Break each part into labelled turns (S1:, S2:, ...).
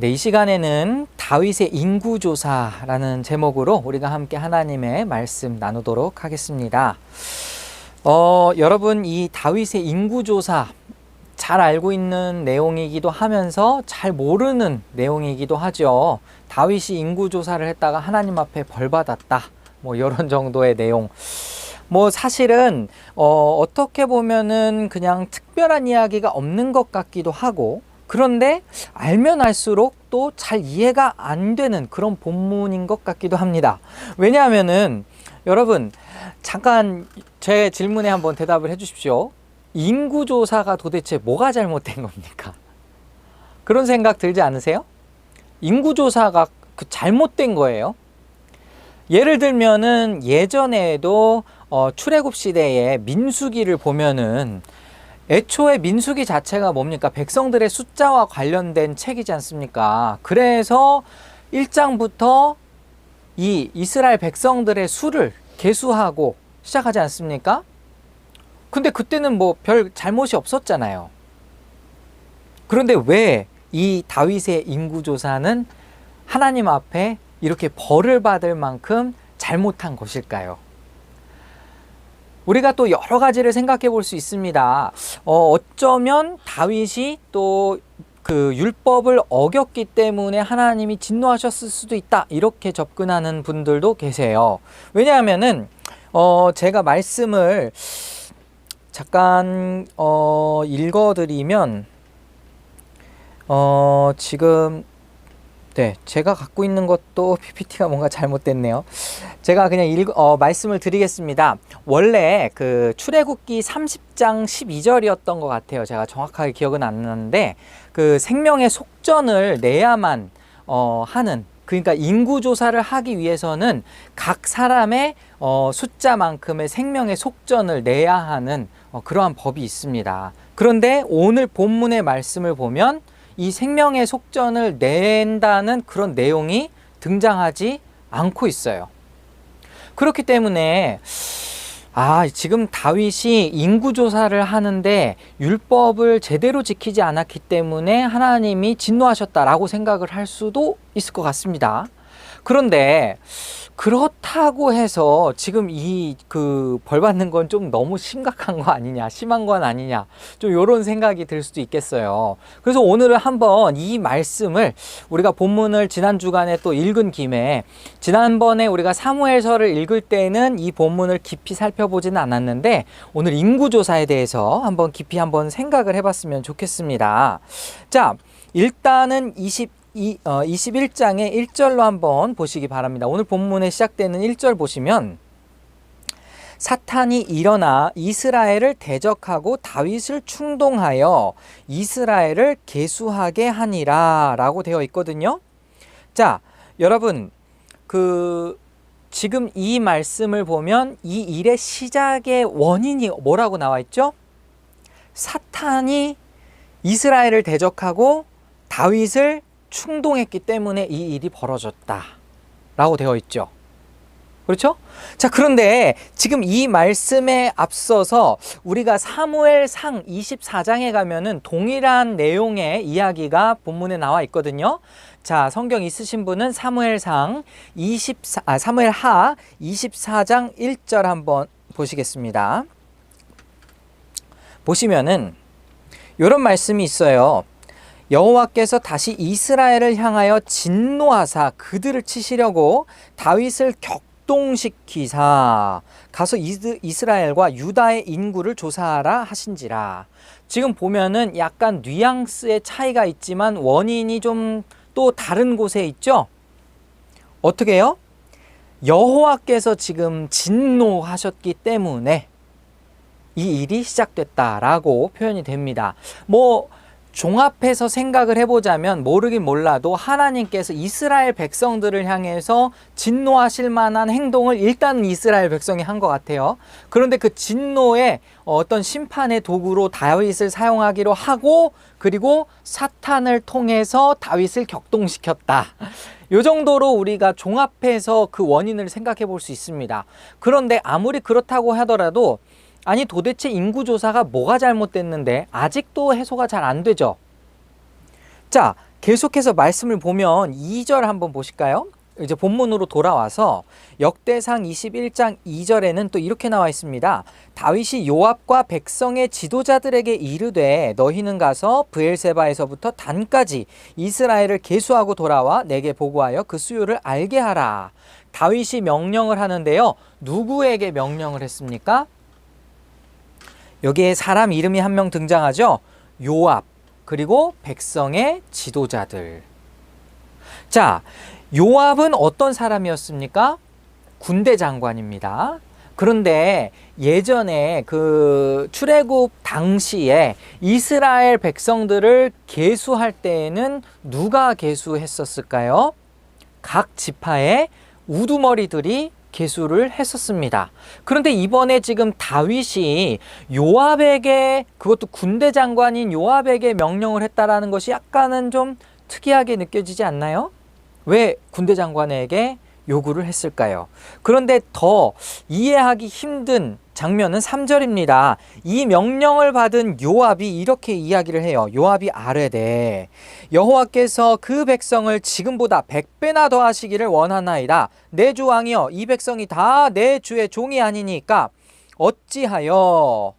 S1: 네, 이 시간에는 다윗의 인구조사라는 제목으로 우리가 함께 하나님의 말씀 나누도록 하겠습니다. 여러분, 이 다윗의 인구조사 잘 알고 있는 내용이기도 하면서 잘 모르는 내용이기도 하죠. 다윗이 인구조사를 했다가 하나님 앞에 벌받았다. 뭐 이런 정도의 내용. 뭐 사실은 어떻게 보면은 그냥 특별한 이야기가 없는 것 같기도 하고, 그런데 알면 알수록 또 잘 이해가 안 되는 그런 본문인 것 같기도 합니다. 왜냐하면은 여러분, 잠깐 제 질문에 한번 대답을 해 주십시오. 인구조사가 도대체 뭐가 잘못된 겁니까? 그런 생각 들지 않으세요? 인구조사가 잘못된 거예요. 예를 들면은 예전에도 출애굽 시대에 민수기를 보면은 애초에 민수기 자체가 뭡니까? 백성들의 숫자와 관련된 책이지 않습니까? 그래서 1장부터 이 이스라엘 백성들의 수를 계수하고 시작하지 않습니까? 근데 그때는 뭐 별 잘못이 없었잖아요. 그런데 왜 이 다윗의 인구조사는 하나님 앞에 이렇게 벌을 받을 만큼 잘못한 것일까요? 우리가 또 여러 가지를 생각해 볼 수 있습니다. 어쩌면 다윗이 또 그 율법을 어겼기 때문에 하나님이 진노하셨을 수도 있다, 이렇게 접근하는 분들도 계세요. 왜냐하면은 제가 말씀을 잠깐 읽어드리면 지금 네, 제가 갖고 있는 것도 PPT가 뭔가 잘못됐네요. 제가 그냥 말씀을 드리겠습니다. 원래 그 출애굽기 30장 12절이었던 것 같아요. 제가 정확하게 기억은 안 나는데, 그 생명의 속전을 내야만 하는, 그러니까 인구조사를 하기 위해서는 각 사람의 숫자만큼의 생명의 속전을 내야 하는 그러한 법이 있습니다. 그런데 오늘 본문의 말씀을 보면 이 생명의 속전을 낸다는 그런 내용이 등장하지 않고 있어요. 그렇기 때문에 지금 다윗이 인구조사를 하는데 율법을 제대로 지키지 않았기 때문에 하나님이 진노하셨다라고 생각을 할 수도 있을 것 같습니다. 그런데 그렇다고 해서 지금 벌 받는 건 좀 너무 심각한 거 아니냐, 심한 건 아니냐, 좀 이런 생각이 들 수도 있겠어요. 그래서 오늘은 한번 이 말씀을 우리가 본문을 지난 주간에 또 읽은 김에, 지난번에 우리가 사무엘서를 읽을 때는 이 본문을 깊이 살펴보지는 않았는데 오늘 인구조사에 대해서 한번 깊이 한번 생각을 해봤으면 좋겠습니다. 자, 일단은 21장의 1절로 한번 보시기 바랍니다. 오늘 본문에 시작되는 1절 보시면, 사탄이 일어나 이스라엘을 대적하고 다윗을 충동하여 이스라엘을 계수하게 하니라 라고 되어 있거든요. 자, 여러분, 지금 이 말씀을 보면 이 일의 시작의 원인이 뭐라고 나와 있죠? 사탄이 이스라엘을 대적하고 다윗을 충동했기 때문에 이 일이 벌어졌다 라고 되어 있죠. 그렇죠? 자, 그런데 지금 이 말씀에 앞서서 우리가 사무엘상 24장에 가면은 동일한 내용의 이야기가 본문에 나와 있거든요. 자, 성경 있으신 분은 사무엘하 24장 1절 한번 보시겠습니다. 보시면은 이런 말씀이 있어요. 여호와께서 다시 이스라엘을 향하여 진노하사 그들을 치시려고 다윗을 격동시키사 가서 이스라엘과 유다의 인구를 조사하라 하신지라. 지금 보면은 약간 뉘앙스의 차이가 있지만 원인이 좀 또 다른 곳에 있죠. 어떻게 해요? 여호와께서 지금 진노하셨기 때문에 이 일이 시작됐다라고 표현이 됩니다. 종합해서 생각을 해보자면 모르긴 몰라도 하나님께서 이스라엘 백성들을 향해서 진노하실 만한 행동을 일단 이스라엘 백성이 한 것 같아요. 그런데 그 진노의 어떤 심판의 도구로 다윗을 사용하기로 하고, 그리고 사탄을 통해서 다윗을 격동시켰다. 이 정도로 우리가 종합해서 그 원인을 생각해 볼 수 있습니다. 그런데 아무리 그렇다고 하더라도 아니 도대체 인구조사가 뭐가 잘못됐는데 아직도 해소가 잘 안 되죠. 자, 계속해서 말씀을 보면 2절 한번 보실까요? 이제 본문으로 돌아와서 역대상 21장 2절에는 또 이렇게 나와 있습니다. 다윗이 요압과 백성의 지도자들에게 이르되 너희는 가서 브엘세바에서부터 단까지 이스라엘을 계수하고 돌아와 내게 보고하여 그 수요를 알게 하라. 다윗이 명령을 하는데요. 누구에게 명령을 했습니까? 여기에 사람 이름이 한 명 등장하죠. 요압, 그리고 백성의 지도자들. 자, 요압은 어떤 사람이었습니까? 군대 장관입니다. 그런데 예전에 그 출애굽 당시에 이스라엘 백성들을 계수할 때에는 누가 계수했었을까요? 각 지파의 우두머리들이 계수를 했었습니다. 그런데 이번에 지금 다윗이 요압에게, 그것도 군대 장관인 요압에게 명령을 했다라는 것이 약간은 좀 특이하게 느껴지지 않나요? 왜 군대 장관에게 요구를 했을까요? 그런데 더 이해하기 힘든 장면은 3절입니다. 이 명령을 받은 요압이 이렇게 이야기를 해요. 요압이 아뢰되 여호와께서 그 백성을 지금보다 100배나 더 하시기를 원하나이다. 내 주 왕이여, 이 백성이 다 내 주의 종이 아니니까 어찌하여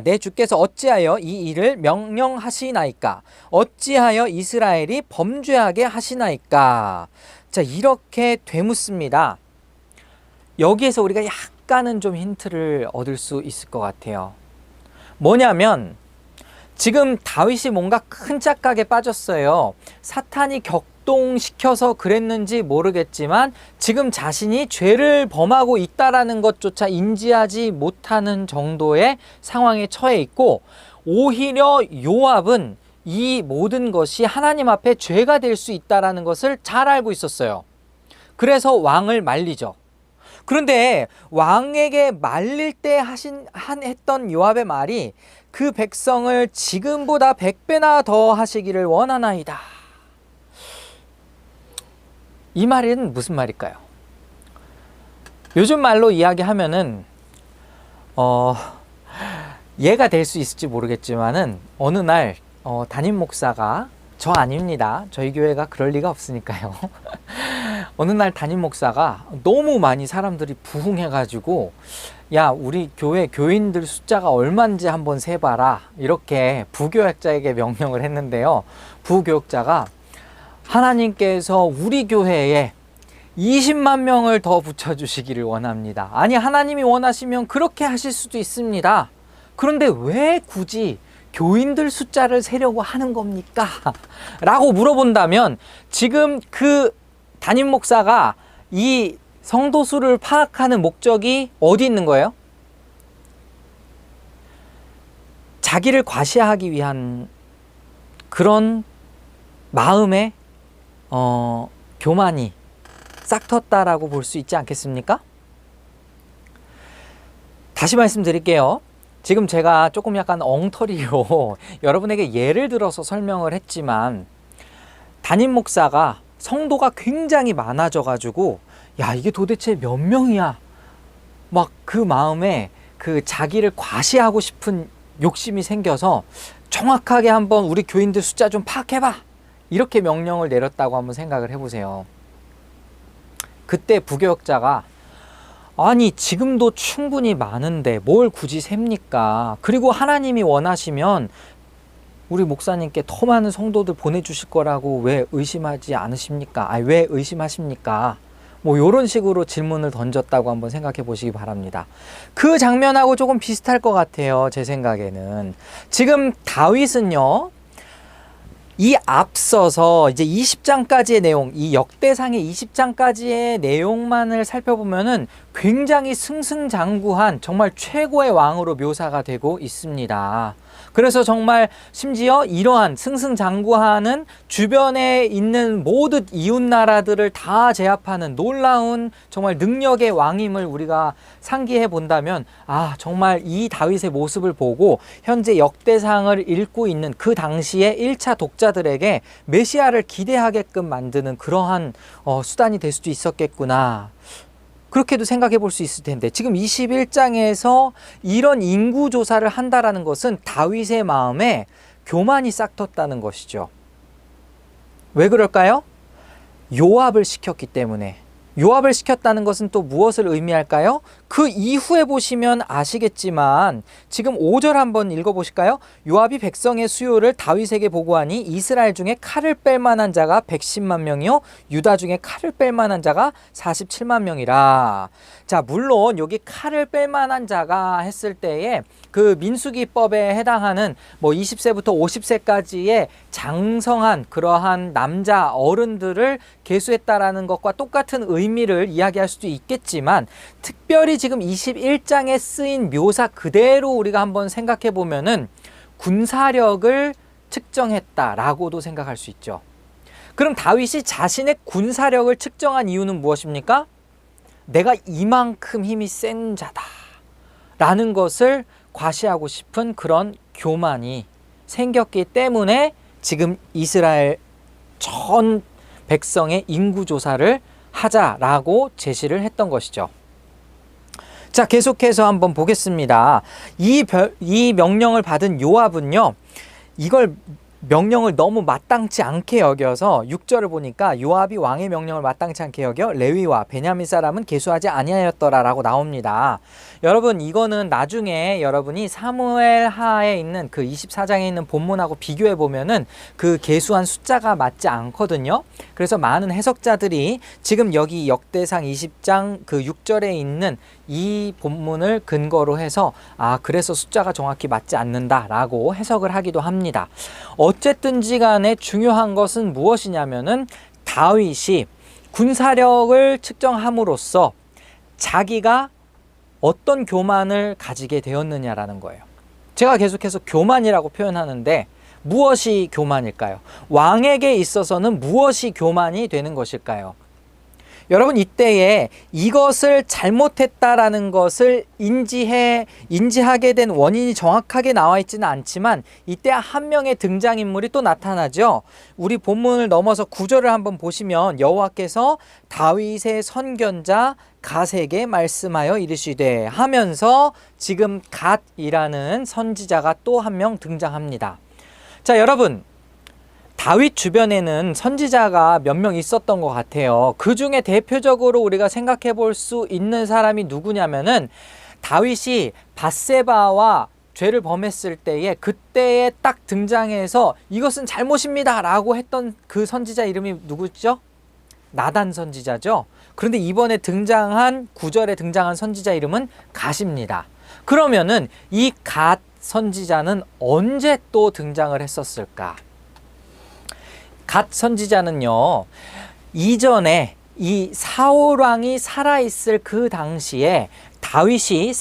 S1: 내 주께서 어찌하여 이 일을 명령하시나이까? 어찌하여 이스라엘이 범죄하게 하시나이까? 자, 이렇게 되묻습니다. 여기에서 우리가 약간은 좀 힌트를 얻을 수 있을 것 같아요. 뭐냐면 지금 다윗이 뭔가 큰 착각에 빠졌어요. 사탄이 격동시켜서 그랬는지 모르겠지만 지금 자신이 죄를 범하고 있다라는 것조차 인지하지 못하는 정도의 상황에 처해 있고, 오히려 요압은 이 모든 것이 하나님 앞에 죄가 될 수 있다라는 것을 잘 알고 있었어요. 그래서 왕을 말리죠. 그런데 왕에게 말릴 때 했던 요압의 말이 그 백성을 지금보다 100배나 더 하시기를 원하나이다. 이 말은 무슨 말일까요? 요즘 말로 이야기하면은 이해가 될 수 있을지 모르겠지만은 어느 날 담임 목사가, 저 아닙니다. 저희 교회가 그럴 리가 없으니까요. 어느 날 담임 목사가 너무 많이 사람들이 부흥해가지고 야, 우리 교회 교인들 숫자가 얼마인지 한번 세봐라, 이렇게 부교역자에게 명령을 했는데요. 부교역자가 하나님께서 우리 교회에 20만 명을 더 붙여주시기를 원합니다. 아니, 하나님이 원하시면 그렇게 하실 수도 있습니다. 그런데 왜 굳이 교인들 숫자를 세려고 하는 겁니까? 라고 물어본다면 지금 그 담임 목사가 이 성도 수를 파악하는 목적이 어디 있는 거예요? 자기를 과시하기 위한 그런 마음의 교만이 싹 텄다라고 볼 수 있지 않겠습니까? 다시 말씀드릴게요. 지금 제가 조금 약간 엉터리로 여러분에게 예를 들어서 설명을 했지만, 담임 목사가 성도가 굉장히 많아져 가지고 야, 이게 도대체 몇 명이야, 막 그 마음에 그 자기를 과시하고 싶은 욕심이 생겨서 정확하게 한번 우리 교인들 숫자 좀 파악해봐, 이렇게 명령을 내렸다고 한번 생각을 해보세요. 그때 부교역자가 아니, 지금도 충분히 많은데 뭘 굳이 셉니까? 그리고 하나님이 원하시면 우리 목사님께 더 많은 성도들 보내주실 거라고 왜 의심하지 않으십니까? 왜 의심하십니까? 뭐 이런 식으로 질문을 던졌다고 한번 생각해 보시기 바랍니다. 그 장면하고 조금 비슷할 것 같아요. 제 생각에는. 지금 다윗은요, 이 앞서서 이제 20장까지의 내용, 이 역대상의 20장까지의 내용만을 살펴보면은 굉장히 승승장구한 정말 최고의 왕으로 묘사가 되고 있습니다. 그래서 정말 심지어 이러한 승승장구하는 주변에 있는 모든 이웃 나라들을 다 제압하는 놀라운 정말 능력의 왕임을 우리가 상기해 본다면, 정말 이 다윗의 모습을 보고 현재 역대상을 읽고 있는 그 당시의 1차 독자들에게 메시아를 기대하게끔 만드는 그러한 수단이 될 수도 있었겠구나, 그렇게도 생각해 볼 수 있을 텐데, 지금 21장에서 이런 인구 조사를 한다라는 것은 다윗의 마음에 교만이 싹 텄다는 것이죠. 왜 그럴까요? 요압을 시켰기 때문에. 요압을 시켰다는 것은 또 무엇을 의미할까요? 그 이후에 보시면 아시겠지만 지금 5절 한번 읽어보실까요? 요압이 백성의 수요를 다윗에게 보고하니 이스라엘 중에 칼을 뺄 만한 자가 110만 명이요 유다 중에 칼을 뺄 만한 자가 47만 명이라. 자, 물론 여기 칼을 뺄 만한 자가 했을 때에 그 민수기법에 해당하는 뭐 20세부터 50세까지의 장성한 그러한 남자 어른들을 계수했다라는 것과 똑같은 의미를 이야기할 수도 있겠지만, 특별히 지금 21장에 쓰인 묘사 그대로 우리가 한번 생각해 보면은 군사력을 측정했다라고도 생각할 수 있죠. 그럼 다윗이 자신의 군사력을 측정한 이유는 무엇입니까? 내가 이만큼 힘이 센 자다 라는 것을 과시하고 싶은 그런 교만이 생겼기 때문에 지금 이스라엘 전 백성의 인구조사를 하자라고 제시를 했던 것이죠. 자, 계속해서 한번 보겠습니다. 이 명령을 받은 요압은요, 이걸 명령을 너무 마땅치 않게 여겨서 6절을 보니까 요압이 왕의 명령을 마땅치 않게 여겨 레위와 베냐민 사람은 계수하지 아니하였더라라고 나옵니다. 여러분, 이거는 나중에 여러분이 사무엘 하에 있는 그 24장에 있는 본문하고 비교해 보면은 그 계수한 숫자가 맞지 않거든요. 그래서 많은 해석자들이 지금 여기 역대상 20장 그 6절에 있는 이 본문을 근거로 해서 그래서 숫자가 정확히 맞지 않는다라고 해석을 하기도 합니다. 어쨌든지 간에 중요한 것은 무엇이냐면은 다윗이 군사력을 측정함으로써 자기가 어떤 교만을 가지게 되었느냐라는 거예요. 제가 계속해서 교만이라고 표현하는데 무엇이 교만일까요? 왕에게 있어서는 무엇이 교만이 되는 것일까요? 여러분, 이때에 이것을 잘못했다라는 것을 인지하게 된 원인이 정확하게 나와 있지는 않지만 이때 한 명의 등장인물이 또 나타나죠. 우리 본문을 넘어서 9절을 한번 보시면 여호와께서 다윗의 선견자 갓에게 말씀하여 이르시되 하면서 지금 갓이라는 선지자가 또 한 명 등장합니다. 자, 여러분, 다윗 주변에는 선지자가 몇 명 있었던 것 같아요. 그 중에 대표적으로 우리가 생각해 볼 수 있는 사람이 누구냐면은 다윗이 밧세바와 죄를 범했을 때에 그때에 딱 등장해서 이것은 잘못입니다 라고 했던 그 선지자 이름이 누구죠? 나단 선지자죠. 그런데 이번에 등장한 9절에 등장한 선지자 이름은 갓입니다. 그러면은 이 갓 선지자는 언제 또 등장을 했었을까? 갓 선지자는요, 이전에 이 사울 왕이 살아있을 그 당시에 다윗이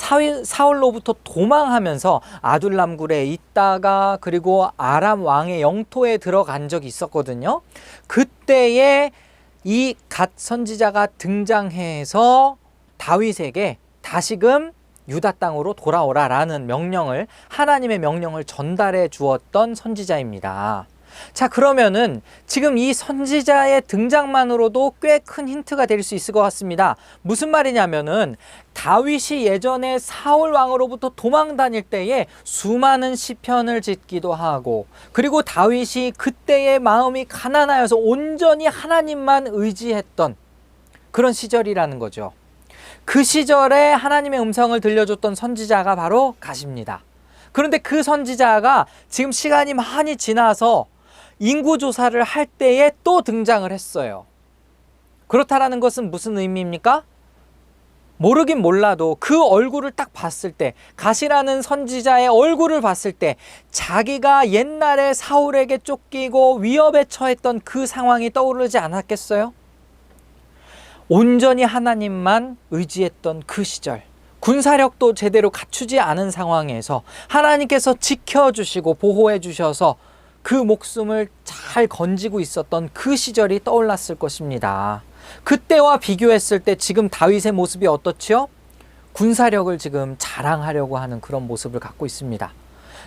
S1: 사울로부터 도망하면서 아둘람 굴에 있다가 그리고 아람 왕의 영토에 들어간 적이 있었거든요. 그때에 이 갓 선지자가 등장해서 다윗에게 다시금 유다 땅으로 돌아오라라는 명령을, 하나님의 명령을 전달해 주었던 선지자입니다. 자, 그러면은 지금 이 선지자의 등장만으로도 꽤 큰 힌트가 될 수 있을 것 같습니다. 무슨 말이냐면은 다윗이 예전에 사울 왕으로부터 도망 다닐 때에 수많은 시편을 짓기도 하고, 그리고 다윗이 그때의 마음이 가난하여서 온전히 하나님만 의지했던 그런 시절이라는 거죠. 그 시절에 하나님의 음성을 들려줬던 선지자가 바로 갓입니다. 그런데 그 선지자가 지금 시간이 많이 지나서 인구조사를 할 때에 또 등장을 했어요. 그렇다라는 것은 무슨 의미입니까? 모르긴 몰라도 그 얼굴을 딱 봤을 때, 갓이라는 선지자의 얼굴을 봤을 때 자기가 옛날에 사울에게 쫓기고 위협에 처했던 그 상황이 떠오르지 않았겠어요? 온전히 하나님만 의지했던 그 시절, 군사력도 제대로 갖추지 않은 상황에서 하나님께서 지켜주시고 보호해 주셔서 그 목숨을 잘 건지고 있었던 그 시절이 떠올랐을 것입니다. 그때와 비교했을 때 지금 다윗의 모습이 어떻지요? 군사력을 지금 자랑하려고 하는 그런 모습을 갖고 있습니다.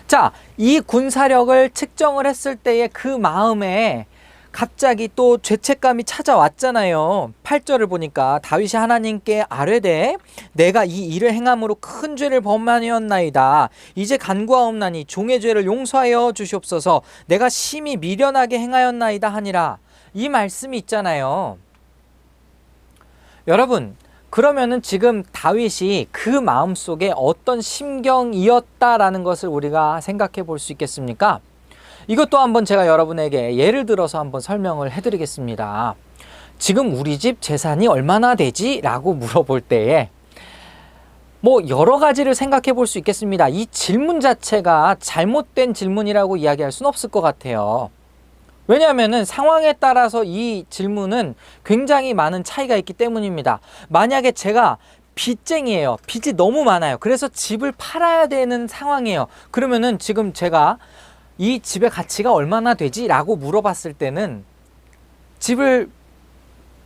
S1: 자, 이 군사력을 측정을 했을 때의 그 마음에 갑자기 또 죄책감이 찾아왔잖아요. 8절을 보니까 다윗이 하나님께 아뢰되 내가 이 일을 행함으로 큰 죄를 범하였나이다. 이제 간구하옵나니 종의 죄를 용서하여 주시옵소서. 내가 심히 미련하게 행하였나이다 하니라. 이 말씀이 있잖아요. 여러분, 그러면은 지금 다윗이 그 마음속에 어떤 심경이었다라는 것을 우리가 생각해 볼 수 있겠습니까? 이것도 한번 제가 여러분에게 예를 들어서 한번 설명을 해 드리겠습니다. 지금 우리 집 재산이 얼마나 되지? 라고 물어볼 때에 뭐 여러 가지를 생각해 볼 수 있겠습니다. 이 질문 자체가 잘못된 질문이라고 이야기할 수는 없을 것 같아요. 왜냐하면 상황에 따라서 이 질문은 굉장히 많은 차이가 있기 때문입니다. 만약에 제가 빚쟁이에요. 빚이 너무 많아요. 그래서 집을 팔아야 되는 상황이에요. 그러면은 지금 제가 이 집의 가치가 얼마나 되지? 라고 물어봤을 때는 집을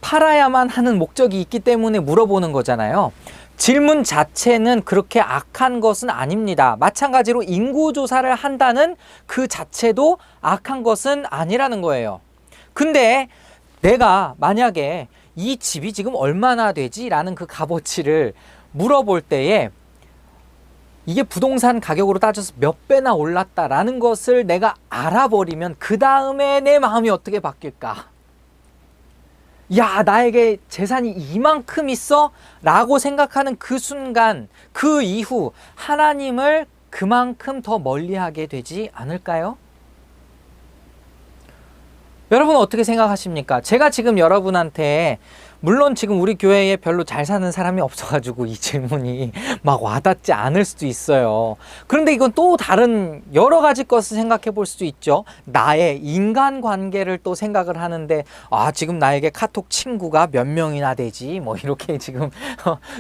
S1: 팔아야만 하는 목적이 있기 때문에 물어보는 거잖아요. 질문 자체는 그렇게 악한 것은 아닙니다. 마찬가지로 인구조사를 한다는 그 자체도 악한 것은 아니라는 거예요. 근데 내가 만약에 이 집이 지금 얼마나 되지? 라는 그 값어치를 물어볼 때에 이게 부동산 가격으로 따져서 몇 배나 올랐다라는 것을 내가 알아버리면 그 다음에 내 마음이 어떻게 바뀔까? 야, 나에게 재산이 이만큼 있어? 라고 생각하는 그 순간, 그 이후 하나님을 그만큼 더 멀리하게 되지 않을까요? 여러분 어떻게 생각하십니까? 제가 지금 여러분한테 물론 지금 우리 교회에 별로 잘 사는 사람이 없어가지고 이 질문이 막 와닿지 않을 수도 있어요. 그런데 이건 또 다른 여러 가지 것을 생각해 볼 수도 있죠. 나의 인간관계를 또 생각을 하는데 지금 나에게 카톡 친구가 몇 명이나 되지? 뭐 이렇게 지금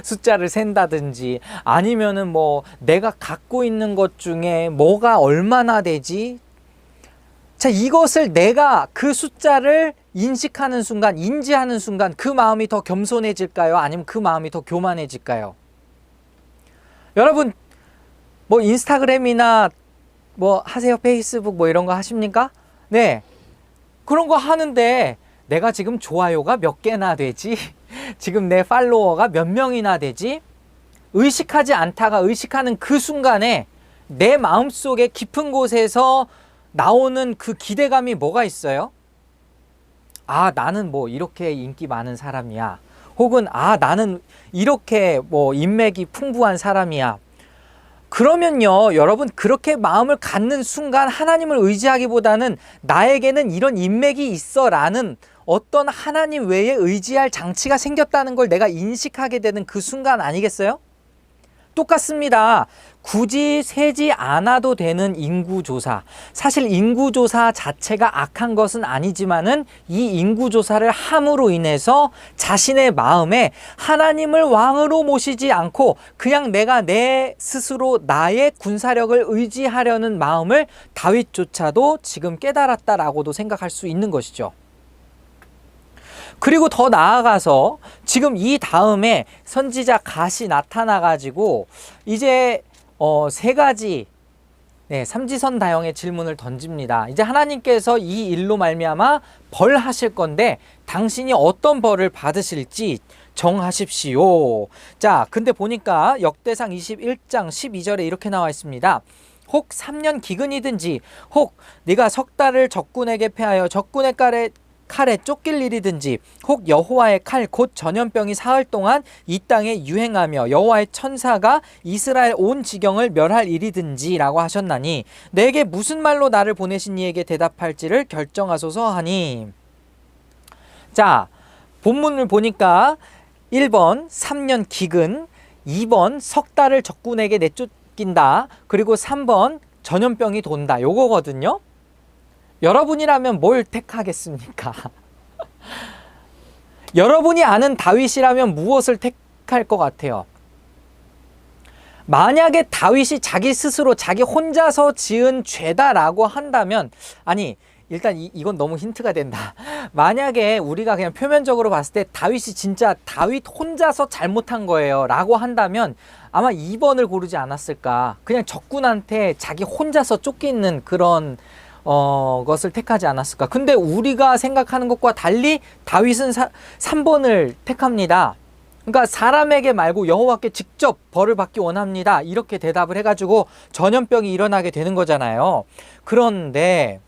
S1: 숫자를 센다든지 아니면은 뭐 내가 갖고 있는 것 중에 뭐가 얼마나 되지? 자, 이것을 내가 그 숫자를 인식하는 순간, 인지하는 순간 그 마음이 더 겸손해질까요? 아니면 그 마음이 더 교만해질까요? 여러분, 뭐 인스타그램이나 뭐 하세요? 페이스북 뭐 이런 거 하십니까? 네. 그런 거 하는데 내가 지금 좋아요가 몇 개나 되지? 지금 내 팔로워가 몇 명이나 되지? 의식하지 않다가 의식하는 그 순간에 내 마음속에 깊은 곳에서 나오는 그 기대감이 뭐가 있어요? 나는 뭐 이렇게 인기 많은 사람이야. 혹은 나는 이렇게 뭐 인맥이 풍부한 사람이야. 그러면요, 여러분 그렇게 마음을 갖는 순간 하나님을 의지하기보다는 나에게는 이런 인맥이 있어 라는 어떤 하나님 외에 의지할 장치가 생겼다는 걸 내가 인식하게 되는 그 순간 아니겠어요? 똑같습니다. 굳이 세지 않아도 되는 인구조사. 사실 인구조사 자체가 악한 것은 아니지만은 이 인구조사를 함으로 인해서 자신의 마음에 하나님을 왕으로 모시지 않고 그냥 내가 내 스스로 나의 군사력을 의지하려는 마음을 다윗조차도 지금 깨달았다라고도 생각할 수 있는 것이죠. 그리고 더 나아가서 지금 이 다음에 선지자 갓이 나타나가지고 이제 세 가지 삼지선다형의 질문을 던집니다. 이제 하나님께서 이 일로 말미암아 벌하실 건데 당신이 어떤 벌을 받으실지 정하십시오. 자, 근데 보니까 역대상 21장 12절에 이렇게 나와 있습니다. 혹 3년 기근이든지 혹 네가 석 달을 적군에게 패하여 적군의 칼에 쫓길 일이든지 혹 여호와의 칼 곧 전염병이 사흘 동안 이 땅에 유행하며 여호와의 천사가 이스라엘 온 지경을 멸할 일이든지 라고 하셨나니 내게 무슨 말로 나를 보내신 이에게 대답할지를 결정하소서 하니. 자, 본문을 보니까 1번 3년 기근, 2번 석 달을 적군에게 내쫓긴다, 그리고 3번 전염병이 돈다, 요거거든요. 여러분이라면 뭘 택하겠습니까? 여러분이 아는 다윗이라면 무엇을 택할 것 같아요? 만약에 다윗이 자기 스스로 자기 혼자서 지은 죄다라고 한다면, 아니 일단 이건 너무 힌트가 된다. 만약에 우리가 그냥 표면적으로 봤을 때 다윗이 진짜 다윗 혼자서 잘못한 거예요 라고 한다면 아마 2번을 고르지 않았을까. 그냥 적군한테 자기 혼자서 쫓기는 그런 것을 택하지 않았을까. 근데 우리가 생각하는 것과 달리 다윗은 3번을 택합니다. 그러니까 사람에게 말고 여호와께 직접 벌을 받기 원합니다. 이렇게 대답을 해가지고 전염병이 일어나게 되는 거잖아요. 그런데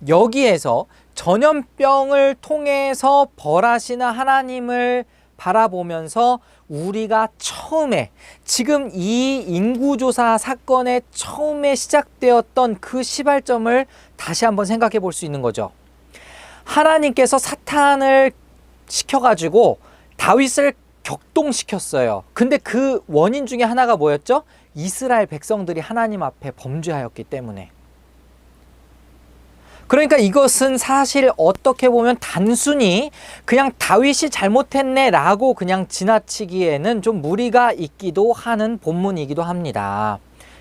S1: 여기에서 전염병을 통해서 벌하시는 하나님을 바라보면서 우리가 처음에 지금 이 인구조사 사건의 처음에 시작되었던 그 시발점을 다시 한번 생각해 볼 수 있는 거죠. 하나님께서 사탄을 시켜가지고 다윗을 격동시켰어요. 근데 그 원인 중에 하나가 뭐였죠? 이스라엘 백성들이 하나님 앞에 범죄하였기 때문에. 그러니까 이것은 사실 어떻게 보면 단순히 그냥 다윗이 잘못했네 라고 그냥 지나치기에는 좀 무리가 있기도 하는 본문이기도 합니다.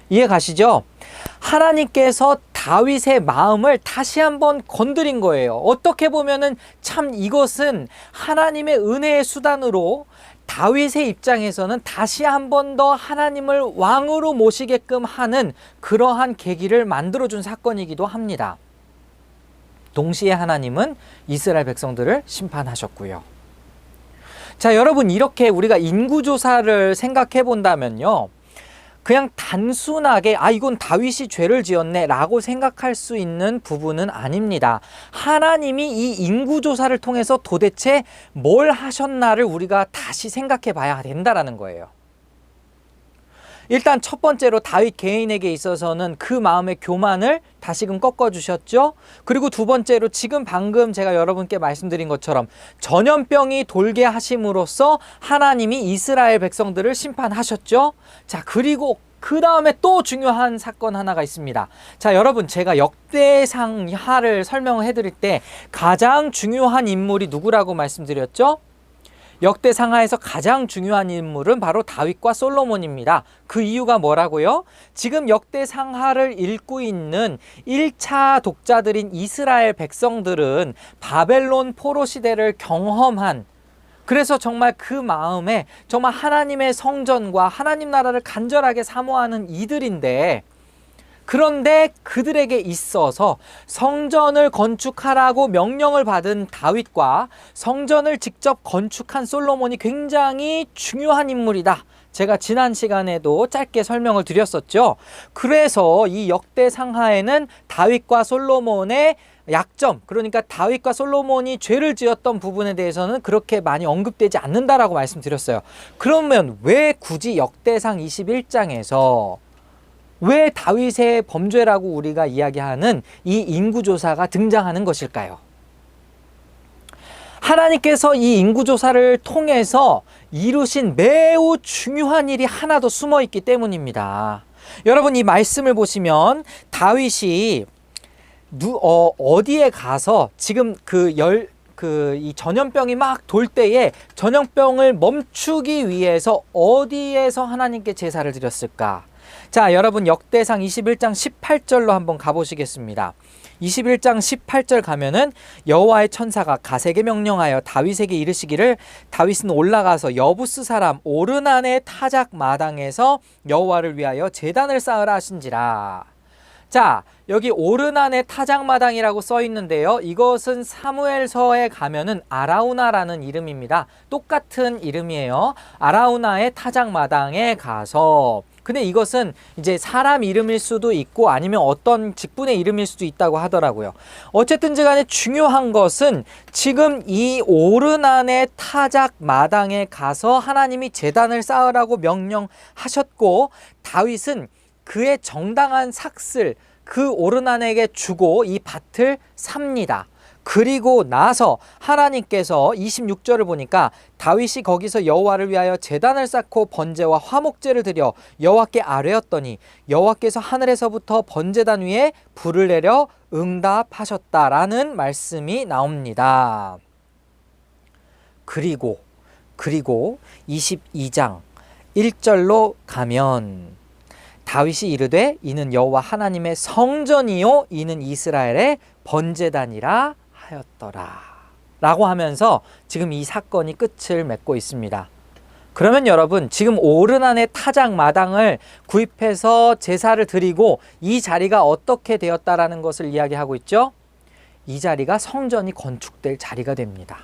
S1: 이해 가시죠? 하나님께서 다윗의 마음을 다시 한번 건드린 거예요. 어떻게 보면은 참 이것은 하나님의 은혜의 수단으로 다윗의 입장에서는 다시 한 번 더 하나님을 왕으로 모시게끔 하는 그러한 계기를 만들어준 사건이기도 합니다. 동시에 하나님은 이스라엘 백성들을 심판하셨고요. 자, 여러분, 이렇게 우리가 인구조사를 생각해 본다면요, 그냥 단순하게 이건 다윗이 죄를 지었네 라고 생각할 수 있는 부분은 아닙니다. 하나님이 이 인구조사를 통해서 도대체 뭘 하셨나를 우리가 다시 생각해 봐야 된다라는 거예요. 일단 첫 번째로 다윗 개인에게 있어서는 그 마음의 교만을 다시금 꺾어주셨죠. 그리고 두 번째로 지금 방금 제가 여러분께 말씀드린 것처럼 전염병이 돌게 하심으로써 하나님이 이스라엘 백성들을 심판하셨죠. 자, 그리고 그 다음에 또 중요한 사건 하나가 있습니다. 자, 여러분, 제가 역대상하를 설명을 해드릴 때 가장 중요한 인물이 누구라고 말씀드렸죠? 역대상하에서 가장 중요한 인물은 바로 다윗과 솔로몬입니다. 그 이유가 뭐라고요? 지금 역대상하를 읽고 있는 1차 독자들인 이스라엘 백성들은 바벨론 포로 시대를 경험한, 그래서 정말 그 마음에 정말 하나님의 성전과 하나님 나라를 간절하게 사모하는 이들인데, 그런데 그들에게 있어서 성전을 건축하라고 명령을 받은 다윗과 성전을 직접 건축한 솔로몬이 굉장히 중요한 인물이다. 제가 지난 시간에도 짧게 설명을 드렸었죠. 그래서 이 역대상하에는 다윗과 솔로몬의 약점, 그러니까 다윗과 솔로몬이 죄를 지었던 부분에 대해서는 그렇게 많이 언급되지 않는다라고 말씀드렸어요. 그러면 왜 굳이 역대상 21장에서 왜 다윗의 범죄라고 우리가 이야기하는 이 인구조사가 등장하는 것일까요? 하나님께서 이 인구조사를 통해서 이루신 매우 중요한 일이 하나 더 숨어 있기 때문입니다. 여러분, 이 말씀을 보시면 다윗이 어디에 가서 지금 이 전염병이 막 돌 때에 전염병을 멈추기 위해서 어디에서 하나님께 제사를 드렸을까? 자, 여러분, 역대상 21장 18절로 한번 가보시겠습니다. 21장 18절 가면은 여호와의 천사가 갓에게 명령하여 다윗에게 이르시기를 다윗은 올라가서 여부스 사람 오르난의 타작 마당에서 여호와를 위하여 제단을 쌓으라 하신지라. 자, 여기 오르난의 타작마당이라고 써 있는데요. 이것은 사무엘서에 가면은 아라우나라는 이름입니다. 똑같은 이름이에요. 아라우나의 타작마당에 가서, 근데 이것은 이제 사람 이름일 수도 있고 아니면 어떤 직분의 이름일 수도 있다고 하더라고요. 어쨌든지 간에 중요한 것은 지금 이 오르난의 타작마당에 가서 하나님이 제단을 쌓으라고 명령하셨고, 다윗은 그의 정당한 삭슬, 그 오르난에게 주고 이 밭을 삽니다. 그리고 나서 하나님께서 26절을 보니까 다윗이 거기서 여호와를 위하여 제단을 쌓고 번제와 화목제를 드려 여호와께 아뢰었더니 여호와께서 하늘에서부터 번제단 위에 불을 내려 응답하셨다라는 말씀이 나옵니다. 그리고 22장 1절로 가면 다윗이 이르되 이는 여호와 하나님의 성전이요 이는 이스라엘의 번제단이라 하였더라 라고 하면서 지금 이 사건이 끝을 맺고 있습니다. 그러면 여러분, 지금 오르난의 타작 마당을 구입해서 제사를 드리고 이 자리가 어떻게 되었다라는 것을 이야기하고 있죠. 이 자리가 성전이 건축될 자리가 됩니다.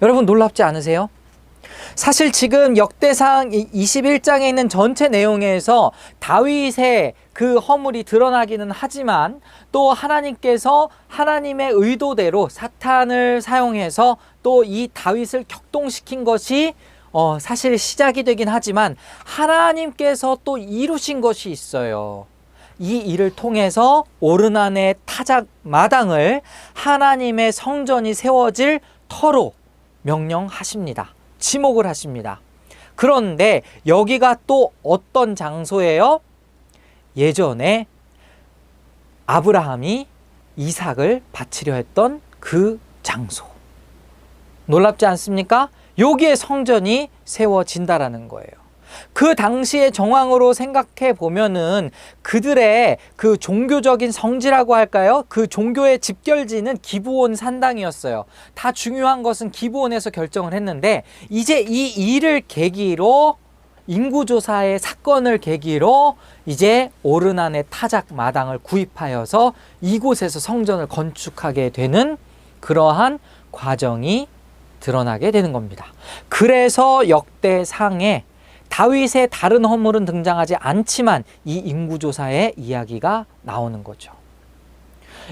S1: 여러분, 놀랍지 않으세요? 사실 지금 역대상 21장에 있는 전체 내용에서 다윗의 그 허물이 드러나기는 하지만 또 하나님께서 하나님의 의도대로 사탄을 사용해서 또 이 다윗을 격동시킨 것이 사실 시작이 되긴 하지만 하나님께서 또 이루신 것이 있어요. 이 일을 통해서 오르난의 타작 마당을 하나님의 성전이 세워질 터로 명령하십니다. 지목을 하십니다. 그런데 여기가 또 어떤 장소예요? 예전에 아브라함이 이삭을 바치려 했던 그 장소. 놀랍지 않습니까? 여기에 성전이 세워진다라는 거예요. 그 당시의 정황으로 생각해 보면은 그들의 그 종교적인 성지라고 할까요? 그 종교의 집결지는 기브온 산당이었어요. 다 중요한 것은 기브온에서 결정을 했는데 이제 이 일을 계기로 인구조사의 사건을 계기로 이제 오르난의 타작 마당을 구입하여서 이곳에서 성전을 건축하게 되는 그러한 과정이 드러나게 되는 겁니다. 그래서 역대상에 다윗의 다른 허물은 등장하지 않지만 이 인구조사의 이야기가 나오는 거죠.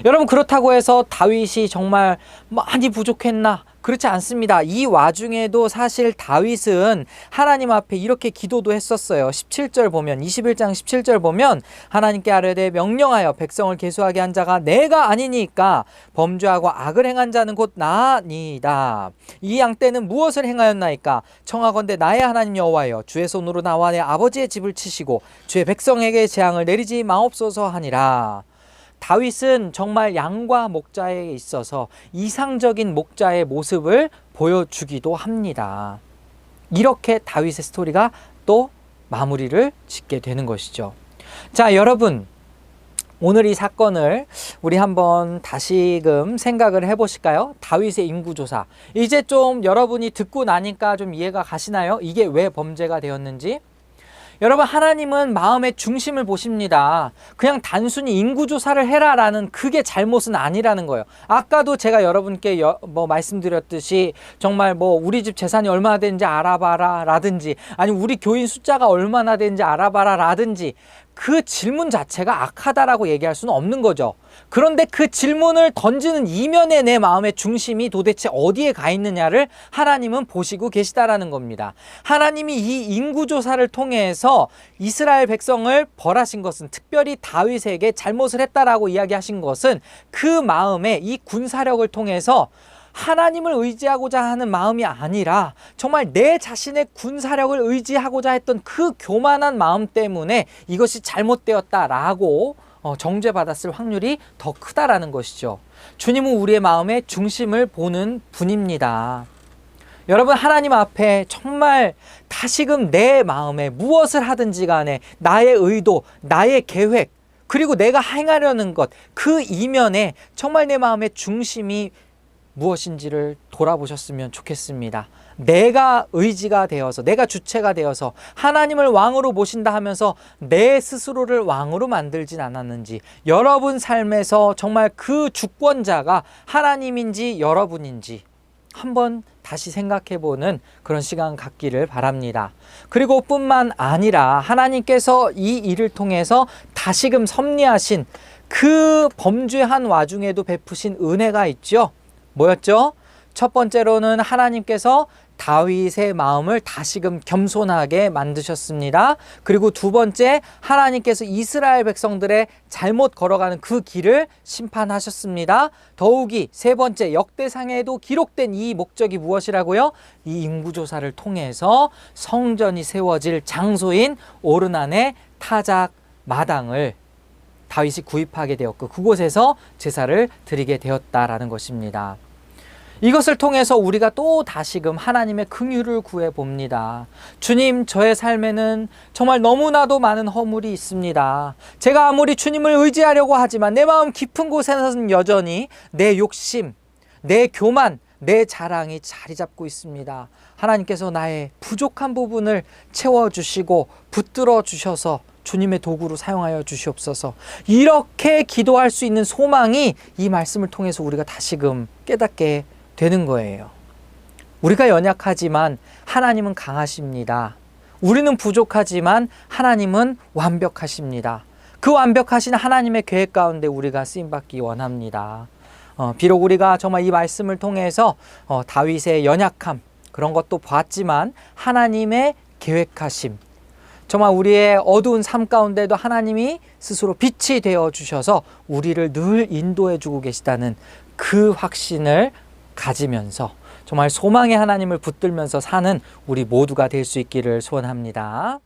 S1: 여러분, 그렇다고 해서 다윗이 정말 많이 부족했나? 그렇지 않습니다. 이 와중에도 사실 다윗은 하나님 앞에 이렇게 기도도 했었어요. 17절 보면, 21장 17절 보면 하나님께 아뢰되 명령하여 백성을 계수하게 한 자가 내가 아니니까 범죄하고 악을 행한 자는 곧 나니이다. 이 양 떼는 무엇을 행하였나이까? 청하건대 나의 하나님 여호와여 주의 손으로 나와 내 아버지의 집을 치시고 주의 백성에게 재앙을 내리지 마옵소서 하니라. 다윗은 정말 양과 목자에 있어서 이상적인 목자의 모습을 보여주기도 합니다. 이렇게 다윗의 스토리가 또 마무리를 짓게 되는 것이죠. 자, 여러분, 오늘 이 사건을 우리 한번 다시금 생각을 해보실까요? 다윗의 인구조사. 이제 좀 여러분이 듣고 나니까 좀 이해가 가시나요? 이게 왜 범죄가 되었는지? 여러분, 하나님은 마음의 중심을 보십니다. 그냥 단순히 인구조사를 해라라는 그게 잘못은 아니라는 거예요. 아까도 제가 여러분께 말씀드렸듯이 정말 우리 집 재산이 얼마나 되는지 알아봐라 라든지 아니면 우리 교인 숫자가 얼마나 되는지 알아봐라 라든지 그 질문 자체가 악하다라고 얘기할 수는 없는 거죠. 그런데 그 질문을 던지는 이면에 내 마음의 중심이 도대체 어디에 가 있느냐를 하나님은 보시고 계시다라는 겁니다. 하나님이 이 인구조사를 통해서 이스라엘 백성을 벌하신 것은, 특별히 다윗에게 잘못을 했다라고 이야기하신 것은 그 마음에 이 군사력을 통해서 하나님을 의지하고자 하는 마음이 아니라 정말 내 자신의 군사력을 의지하고자 했던 그 교만한 마음 때문에 이것이 잘못되었다라고 정죄받았을 확률이 더 크다라는 것이죠. 주님은 우리의 마음의 중심을 보는 분입니다. 여러분, 하나님 앞에 정말 다시금 내 마음에 무엇을 하든지 간에 나의 의도, 나의 계획, 그리고 내가 행하려는 것, 그 이면에 정말 내 마음의 중심이 무엇인지를 돌아보셨으면 좋겠습니다. 내가 의지가 되어서, 내가 주체가 되어서 하나님을 왕으로 모신다 하면서 내 스스로를 왕으로 만들진 않았는지, 여러분 삶에서 정말 그 주권자가 하나님인지 여러분인지 한번 다시 생각해보는 그런 시간 갖기를 바랍니다. 그리고 뿐만 아니라 하나님께서 이 일을 통해서 다시금 섭리하신 그 범죄한 와중에도 베푸신 은혜가 있죠. 뭐였죠? 첫 번째로는 하나님께서 다윗의 마음을 다시금 겸손하게 만드셨습니다. 그리고 두 번째, 하나님께서 이스라엘 백성들의 잘못 걸어가는 그 길을 심판하셨습니다. 더욱이 세 번째, 역대상에도 기록된 이 목적이 무엇이라고요? 이 인구조사를 통해서 성전이 세워질 장소인 오르난의 타작 마당을 다윗이 구입하게 되었고 그곳에서 제사를 드리게 되었다라는 것입니다. 이것을 통해서 우리가 또 다시금 하나님의 긍휼을 구해 봅니다. 주님, 저의 삶에는 정말 너무나도 많은 허물이 있습니다. 제가 아무리 주님을 의지하려고 하지만 내 마음 깊은 곳에서는 여전히 내 욕심, 내 교만, 내 자랑이 자리 잡고 있습니다. 하나님께서 나의 부족한 부분을 채워주시고 붙들어 주셔서 주님의 도구로 사용하여 주시옵소서. 이렇게 기도할 수 있는 소망이 이 말씀을 통해서 우리가 다시금 깨닫게 되는 거예요. 우리가 연약하지만 하나님은 강하십니다. 우리는 부족하지만 하나님은 완벽하십니다. 그 완벽하신 하나님의 계획 가운데 우리가 쓰임받기 원합니다. 비록 우리가 정말 이 말씀을 통해서 다윗의 연약함 그런 것도 봤지만 하나님의 계획하심, 정말 우리의 어두운 삶 가운데도 하나님이 스스로 빛이 되어 주셔서 우리를 늘 인도해 주고 계시다는 그 확신을 가지면서 정말 소망의 하나님을 붙들면서 사는 우리 모두가 될 수 있기를 소원합니다.